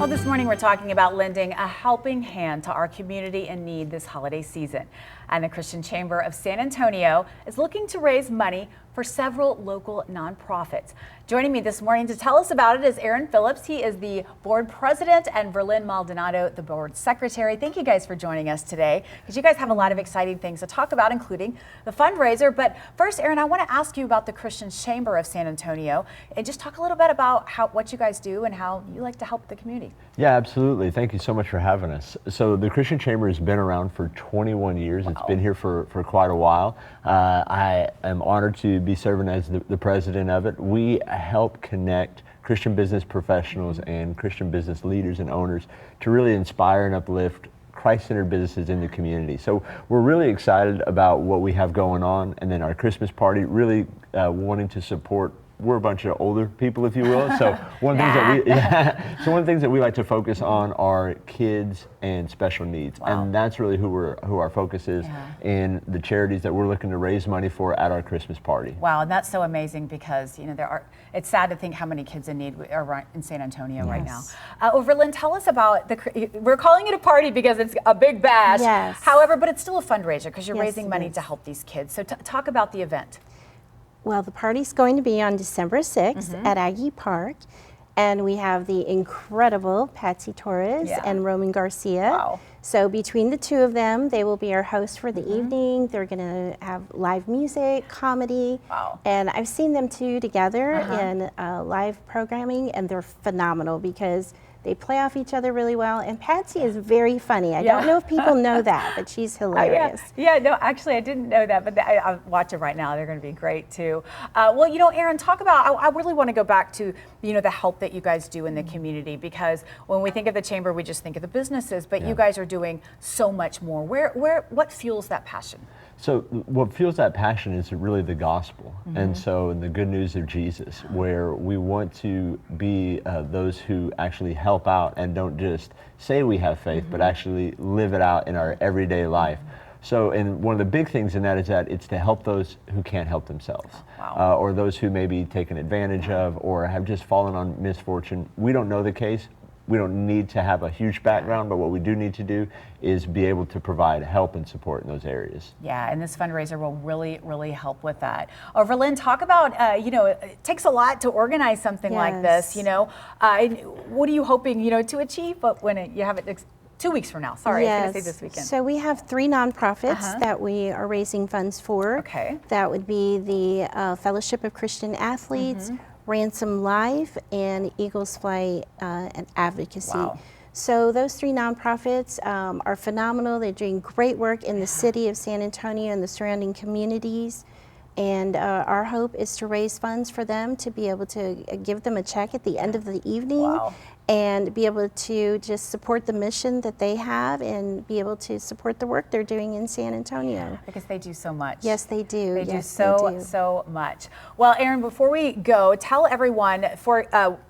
Well, this morning we're talking about lending a helping hand to our community in need this holiday season. And the Christian Chamber of San Antonio is looking to raise money for several local nonprofits. Joining me this morning to tell us about it is Aaron Phillips. He is the board president, and Verlyn Maldonado, the board secretary. Thank you guys for joining us today, because you guys have a lot of exciting things to talk about, including the fundraiser. But first, Aaron, I want to ask you about the Christian Chamber of San Antonio, and just talk a little bit about what you guys do and how you like to help the community. Yeah, absolutely. Thank you so much for having us. So the Christian Chamber has been around for 21 years. Wow. It's been here for quite a while. I am honored to be serving as the president of it. We help connect Christian business professionals and Christian business leaders and owners to really inspire and uplift Christ-centered businesses in the community. So we're really excited about what we have going on, and then our Christmas party, really wanting to support. We're a bunch of older people, if you will. So one of the things that we like to focus on are kids and special needs. Wow. And that's really who our focus is in the charities that we're looking to raise money for at our Christmas party. Wow, and that's so amazing, because it's sad to think how many kids in need are in San Antonio right now. Verlyn, tell us about we're calling it a party because it's a big bash. Yes. However, but it's still a fundraiser because you're raising money to help these kids. So talk about the event. Well, the party's going to be on December 6th at Aggie Park, and we have the incredible Patsy Torres and Roman Garcia. Wow. So between the two of them, they will be our hosts for the evening. They're going to have live music, comedy, and I've seen them two together in live programming, and they're phenomenal because they play off each other really well, and Patsy is very funny. I don't know if people know that, but she's hilarious. No, actually I didn't know that, but I watch it right now. They're going to be great too. Well, Aaron, talk about, I really want to go back to, the help that you guys do in the community, because when we think of the chamber, we just think of the businesses, but you guys are doing so much more. What fuels that passion? So what fuels that passion is really the gospel, and so the good news of Jesus, where we want to be those who actually help out and don't just say we have faith, but actually live it out in our everyday life. So, and one of the big things in that is that it's to help those who can't help themselves, or those who may be taken advantage of or have just fallen on misfortune. We don't know the case. We don't need to have a huge background, but what we do need to do is be able to provide help and support in those areas. Yeah, and this fundraiser will really, really help with that. Verlyn, talk about, it takes a lot to organize something like this, what are you hoping, to achieve when you have it 2 weeks from now? Sorry, I was going to say this weekend. So we have 3 nonprofits that we are raising funds for. Okay. That would be the Fellowship of Christian Athletes, Ransom Life, and Eagles Fly and Advocacy. Wow. So those 3 nonprofits are phenomenal. They're doing great work in the city of San Antonio and the surrounding communities. And our hope is to raise funds for them to be able to give them a check at the end of the evening and be able to just support the mission that they have and be able to support the work they're doing in San Antonio. Because they do so much. Yes, they do. They do so much. Well, Aaron, before we go, tell everyone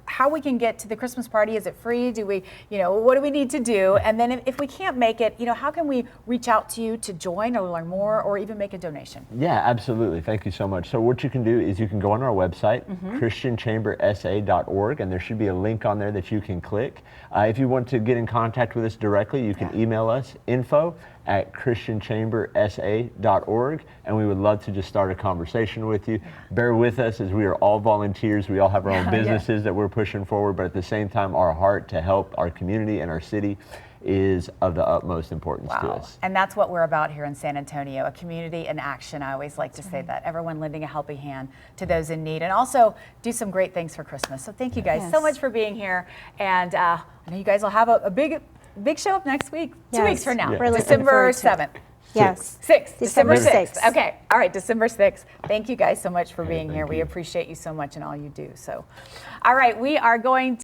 how we can get to the Christmas party. Is it free? Do we, what do we need to do? And then if we can't make it, how can we reach out to you to join or learn more or even make a donation? Yeah, absolutely. Thank you so much. So what you can do is you can go on our website, christianchambersa.org, and there should be a link on there that you can click. If you want to get in contact with us directly, you can email us info@christianchambersa.org, and we would love to just start a conversation with you. Bear with us, as we are all volunteers. We all have our own businesses that we're pushing forward, but at the same time, our heart to help our community and our city is of the utmost importance to us. And that's what we're about here in San Antonio, a community in action. I always like to say that, everyone lending a helping hand to those in need, and also do some great things for Christmas. So thank you guys so much for being here, and I know you guys will have a big show up next week, 2 weeks from now, December 7th. Yes. 6th. December 6th. Okay. All right. December 6th. Thank you guys so much for being here. We appreciate you so much and all you do. So, all right. We are going to